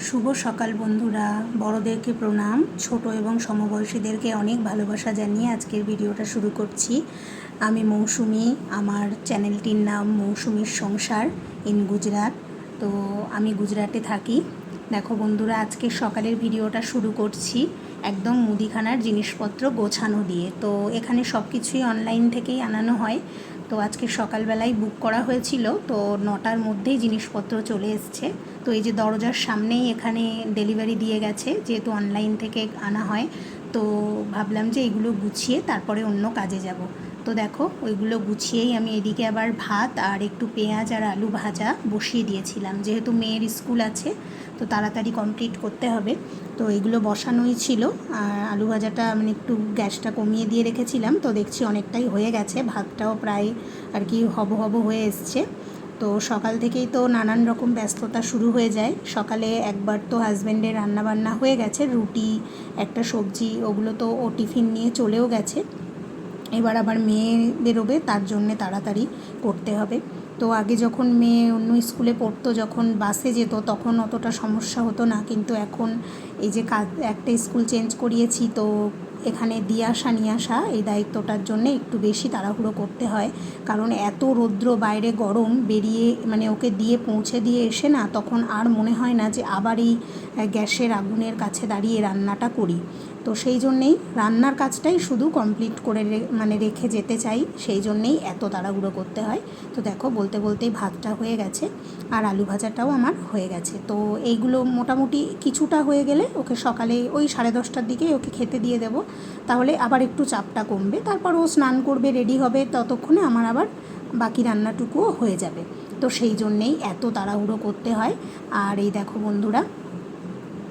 শুভ সকাল বন্ধুরা, বড়দেরকে প্রণাম, ছোট এবং সমবয়সীদেরকে অনেক ভালোবাসা জানিয়ে আজকের ভিডিওটা শুরু করছি। আমি মৌসুমি, আমার চ্যানেলটির নাম মৌসুমির সংসার ইন গুজরাট। তো আমি গুজরাটে থাকি। দেখো বন্ধুরা, আজকে সকালের ভিডিওটা শুরু করছি একদম মুদিখানার জিনিসপত্র গোছানো দিয়ে। তো এখানে সব কিছুই অনলাইন থেকেই আনানো হয়। তো আজকে সকালবেলায় বুক করা হয়েছিল, তো 9টার মধ্যেই জিনিসপত্র চলে এসছে। তো এই যে দরজার সামনেই এখানে ডেলিভারি দিয়ে গেছে, যেহেতু অনলাইন থেকে আনা হয়। তো ভাবলাম যে এগুলো গুছিয়ে তারপরে অন্য কাজে যাব। তো দেখো, ওইগুলো গুছিয়েই আমি এদিকে আবার ভাত আর একটু পেঁয়াজ আর আলু ভাজা বসিয়ে দিয়েছিলাম, যেহেতু মেয়ের স্কুল আছে তো তাড়াতাড়ি কমপ্লিট করতে হবে। তো এগুলো বসানোই ছিল। আর আলু ভাজাটা মানে একটু গ্যাসটা কমিয়ে দিয়ে রেখেছিলাম, তো দেখছি অনেকটাই হয়ে গেছে, ভাতটাও প্রায় আর কি হব হব হয়ে এসছে। তো সকাল থেকেই তো নানান রকম ব্যস্ততা শুরু হয়ে যায়। সকালে একবার তো হাজব্যান্ডের রান্নাবান্না হয়ে গেছে, রুটি একটা সবজি, ওগুলো তো ও টিফিন নিয়ে চলেও গেছে। এবার আবার মেয়ে বেরোবে, তার জন্যে তাড়াতাড়ি করতে হবে। তো আগে যখন মেয়ে অন্য স্কুলে পড়তো, যখন বাসে যেত, তখন অতটা সমস্যা হতো না, কিন্তু এখন এই যে একটা স্কুল চেঞ্জ করিয়েছি, তো এখানে দিয়ে আসা নিয়ে আসা এই দায়িত্বটার জন্যে একটু বেশি তাড়াহুড়ো করতে হয়। কারণ এত রৌদ্র, বাইরে গরম, বেরিয়ে মানে ওকে দিয়ে পৌঁছে দিয়ে এসে না, তখন আর মনে হয় না যে আবার এই গ্যাসের আগুনের কাছে দাঁড়িয়ে রান্নাটা করি। তো সেই জন্যেই রান্নার কাজটাই শুধু কমপ্লিট করে মানে রেখে যেতে চাই, সেই জন্যেই এত তাড়াহুড়ো করতে হয়। তো দেখো, বলতে বলতেই ভাতটা হয়ে গেছে আর আলু ভাজাটাও আমার হয়ে গেছে। তো এইগুলো মোটামুটি কিছুটা হয়ে গেলে ওকে সকালে ওই 10:30টার দিকে ওকে খেতে দিয়ে দেবো, তাহলে আবার একটু চাপটা কমবে। তারপর ও স্নান করবে, রেডি হবে, ততক্ষণে আমার আবার বাকি রান্নাটুকুও হয়ে যাবে। তো সেই জন্যেই এত তাড়াহুড়ো করতে হয়। আর এই দেখো বন্ধুরা,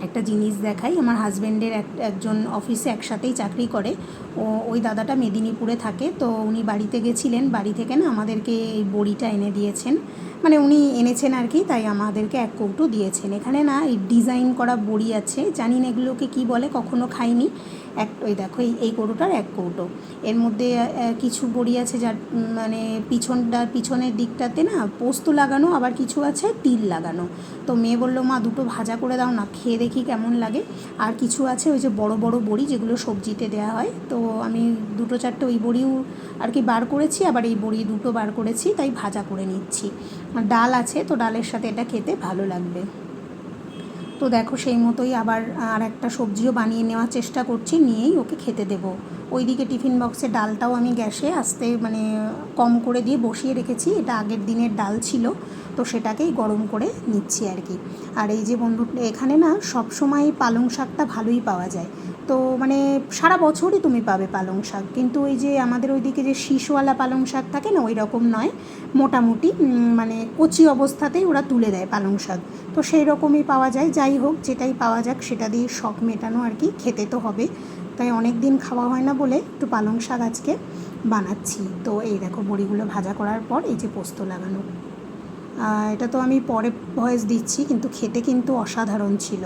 একটা জিনিস দেখাই। আমার হাজব্যান্ডের একজন অফিসে একসাথেই চাকরি করে, ওই দাদাটা মেদিনীপুরে থাকে। তো উনি বাড়িতে গেছিলেন, বাড়ি থেকে না আমাদেরকে এই বড়িটা এনে দিয়েছেন, মানে উনি এনেছেন আর কি, তাই আমাদেরকে এক কৌটো দিয়েছেন। এখানে না এই ডিজাইন করা বড়ি আছে, জানি না এগুলোকে কী বলে, কখনো খাইনি। ওই দেখো, এই কৌটোটার এক কৌটো, এর মধ্যে কিছু বড়ি আছে যার মানে পিছনের দিকটাতে না পোস্ত লাগানো, আবার কিছু আছে তিল লাগানো। তো মেয়ে বললো, মা দুটো ভাজা করে দাও না, খেয়ে দেখি কেমন লাগে। আর কিছু আছে ওই যে বড় বড় বড়ি, যেগুলো সবজিতে দেওয়া হয়। তো আমি দুটো চারটে ওই বড়িও আর কি বার করেছি, আবার এই বড়ি দুটো বার করেছি, তাই ভাজা করে নিচ্ছি। আর ডাল আছে, তো ডালের সাথে এটা খেতে ভালো লাগবে। তো দেখো, সেই মতোই আবার আর একটা সবজিও বানিয়ে নেওয়ার চেষ্টা করছি, নিয়েই ওকে খেতে দেবো। ওইদিকে টিফিন বক্সে ডালটাও আমি গ্যাসে আস্তে মানে কম করে দিয়ে বসিয়ে রেখেছি, এটা আগের দিনের ডাল ছিল, তো সেটাকেই গরম করে নিচ্ছি আর কি। আর এই যে বন্ধু, এখানে না সব সময় পালং শাকটা ভালোই পাওয়া যায়। তো মানে সারা বছরই তুমি পাবে পালং শাক, কিন্তু ওই যে আমাদের ওইদিকে যে শীষওয়ালা পালং শাক থাকে না, ওই রকম নয়, মোটামুটি মানে কচি অবস্থাতেই ওরা তুলে দেয় পালং শাক। তো সেই রকমই পাওয়া যায়। যাই হোক, যেটাই পাওয়া যাক সেটা দিয়ে শখ মেটানো আর কি, খেতে তো হবে। তাই অনেক দিন খাওয়া হয় না বলে একটু পালং শাক আজকে বানাচ্ছি। তো এই দেখো, বড়িগুলো ভাজা করার পর এই যে পোস্ত লাগানো, এটা তো আমি পরে ভয়েস দিচ্ছি, কিন্তু খেতে কিন্তু অসাধারণ ছিল।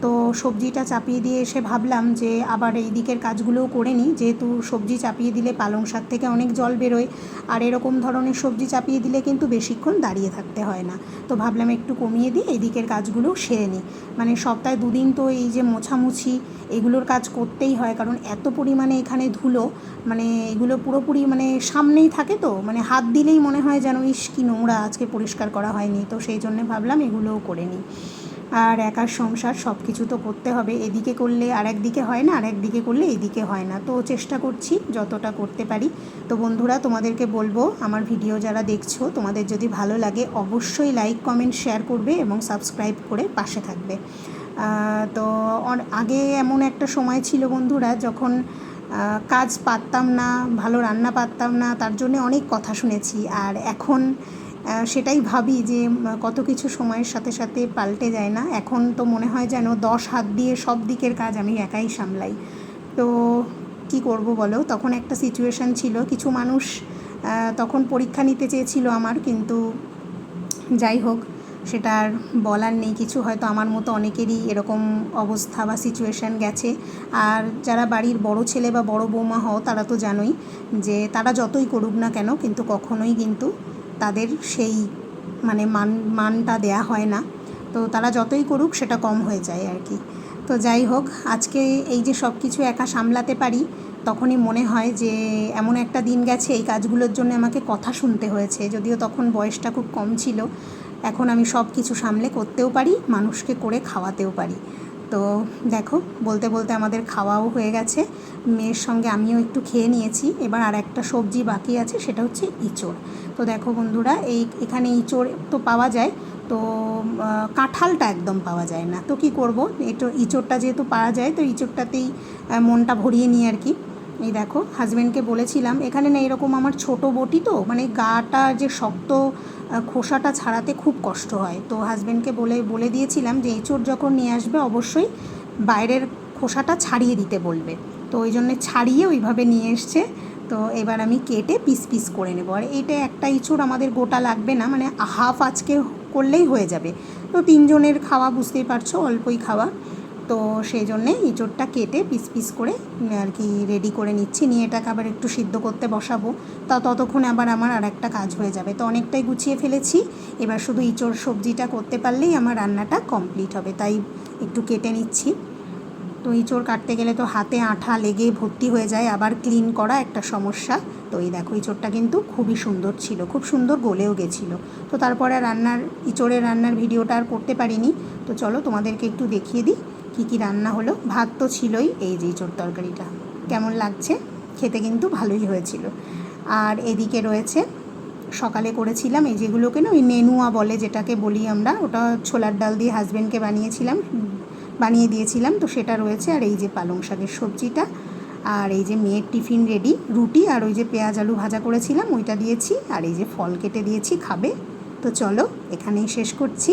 তো সবজিটা চাপিয়ে দিয়ে এসে ভাবলাম যে আবার এই দিকের কাজগুলোও করে নিই, যেহেতু সবজি চাপিয়ে দিলে পালং শাক থেকে অনেক জল বেরোয়, আর এরকম ধরনের সবজি চাপিয়ে দিলে কিন্তু বেশিক্ষণ দাঁড়িয়ে থাকতে হয় না। তো ভাবলাম একটু কমিয়ে দিয়ে এই দিকের কাজগুলোও সেরে নিই। মানে সপ্তাহে 2 দিন তো এই যে মোছামুছি এগুলোর কাজ করতেই হয়, কারণ এত পরিমাণে এখানে ধুলো, মানে এগুলো পুরোপুরি মানে সামনেই থাকে, তো মানে হাত দিলেই মনে হয় যেন ইস কি নোংরা, আজকে পরিষ্কার করা হয়নি। তো সেই জন্য ভাবলাম এগুলোও করে নিই। আর একার সংসার, সব কিছু তো করতে হবে, এদিকে করলে আর একদিকে হয় না, আর একদিকে করলে এদিকে হয় না। তো চেষ্টা করছি যতটা করতে পারি। তো বন্ধুরা, তোমাদেরকে বলবো, আমার ভিডিও যারা দেখছো, তোমাদের যদি ভালো লাগে অবশ্যই লাইক কমেন্ট শেয়ার করবে এবং সাবস্ক্রাইব করে পাশে থাকবে। তো আগে এমন একটা সময় ছিল বন্ধুরা, যখন কাজ পারতাম না, ভালো রান্না পারতাম না, তার জন্যে অনেক কথা শুনেছি। আর এখন সেটাই ভাবি যে কত কিছু সময়ের সাথে সাথে পাল্টে যায় না। এখন তো মনে হয় যেন 10 হাত দিয়ে সব দিকের কাজ আমি একাই সামলাই। তো কি করব বলো, তখন একটা সিচুয়েশান ছিল, কিছু মানুষ তখন পরীক্ষা নিতে চেয়েছিল আমার, কিন্তু যাই হোক, সেটা আর বলার নেই কিছু। হয়তো আমার মতো অনেকেরই এরকম অবস্থা বা সিচুয়েশান গেছে। আর যারা বাড়ির বড় ছেলে বা বড় বৌমা হও, তারা তো জানোই যে তারা যতই করুক না কেন, কিন্তু কখনোই কিন্তু তাদের সেই মানে মানটা দেয়া হয় না। তো তারা যতই করুক সেটা কম হয়ে যায় আর কি। তো যাই হোক, আজকে এই যে সব কিছু একা সামলাতে পারি, তখনই মনে হয় যে এমন একটা দিন গেছে এই কাজগুলোর জন্য আমাকে কথা শুনতে হয়েছে, যদিও তখন বয়সটা খুব কম ছিল। এখন আমি সব কিছু সামলে করতেও পারি, মানুষকে করে খাওয়াতেও পারি। তো দেখো, বলতে বলতে আমাদের খাওয়াও হয়ে গেছে, মেয়ের সঙ্গে আমিও একটু খেয়ে নিয়েছি। এবার আর একটা সবজি বাকি আছে, সেটা হচ্ছে ইঁচড়। তো দেখো বন্ধুরা, এখানে ইঁচড় তো পাওয়া যায়, তো কাঁঠালটা একদম পাওয়া যায় না। তো কি করব, ইঁচড়টা যেহেতু পাওয়া যায় তো ইঁচড়টাতেই মনটা ভরিয়ে নিই আর কি। এই দেখো, হাজব্যান্ডকে বলেছিলাম, এখানে না এরকম আমার ছোট বটি, তো মানে গাটা যে শক্ত, খোসাটা ছাড়াতে খুব কষ্ট হয়। তো হাজব্যান্ডকে বলে দিয়েছিলাম যে এঁচড় যখন নিয়ে আসবে অবশ্যই বাইরের খোসাটা ছাড়িয়ে দিতে বলবে। তো ওই জন্যে ছাড়িয়ে ওইভাবে নিয়ে এসছে। তো এবার আমি কেটে পিস পিস করে নেবো। আর এইটা একটা ইঁচড় আমাদের গোটা লাগবে না, মানে হাফ আজকে করলেই হয়ে যাবে। তো 3 জনের খাওয়া, বুঝতেই পারছো, অল্পই খাওয়া। তো সেই জন্যে ইঁচড়টা কেটে পিস পিস করে আর কি রেডি করে নিচ্ছি। নিয়ে এটাকে আবার একটু সিদ্ধ করতে বসাবো। ততক্ষণে আবার আমার আর একটা কাজ হয়ে যাবে। তো অনেকটাই গুছিয়ে ফেলেছি, এবার শুধু ইঁচড় সবজিটা করতে পারলেই আমার রান্নাটা কমপ্লিট হবে। তাই একটু কেটে নিচ্ছি। তো ইঁচড় কাটতে গেলে তো হাতে আঠা লেগে ভর্তি হয়ে যায়, আবার ক্লিন করা একটা সমস্যা। তো এই দেখো, ইঁচড়টা কিন্তু খুবই সুন্দর ছিল, খুব সুন্দর গলেও গেছিলো। তো তারপরে ইঁচড়ের রান্নার ভিডিওটা আর করতে পারিনি। তো চলো তোমাদেরকে একটু দেখিয়ে দিই কী কী রান্না হলো। ভাত তো ছিলই, এই যে ইঁচড় তরকারিটা কেমন লাগছে, খেতে কিন্তু ভালোই হয়েছিল। আর এদিকে রয়েছে, সকালে করেছিলাম এই যেগুলোকে না ওই নেনুয়া বলে, যেটাকে বলি আমরা, ওটা ছোলার ডাল দিয়ে হাজব্যান্ডকে বানিয়ে দিয়েছিলাম। তো সেটা রয়েছে। আর এই যে পালং শাকের সবজিটা, আর এই যে মেয়ের টিফিন রেডি, রুটি আর ওই যে পেঁয়াজ আলু ভাজা করেছিলাম ওইটা দিয়েছি, আর এই যে ফল কেটে দিয়েছি, খাবে। তো চলো এখানেই শেষ করছি।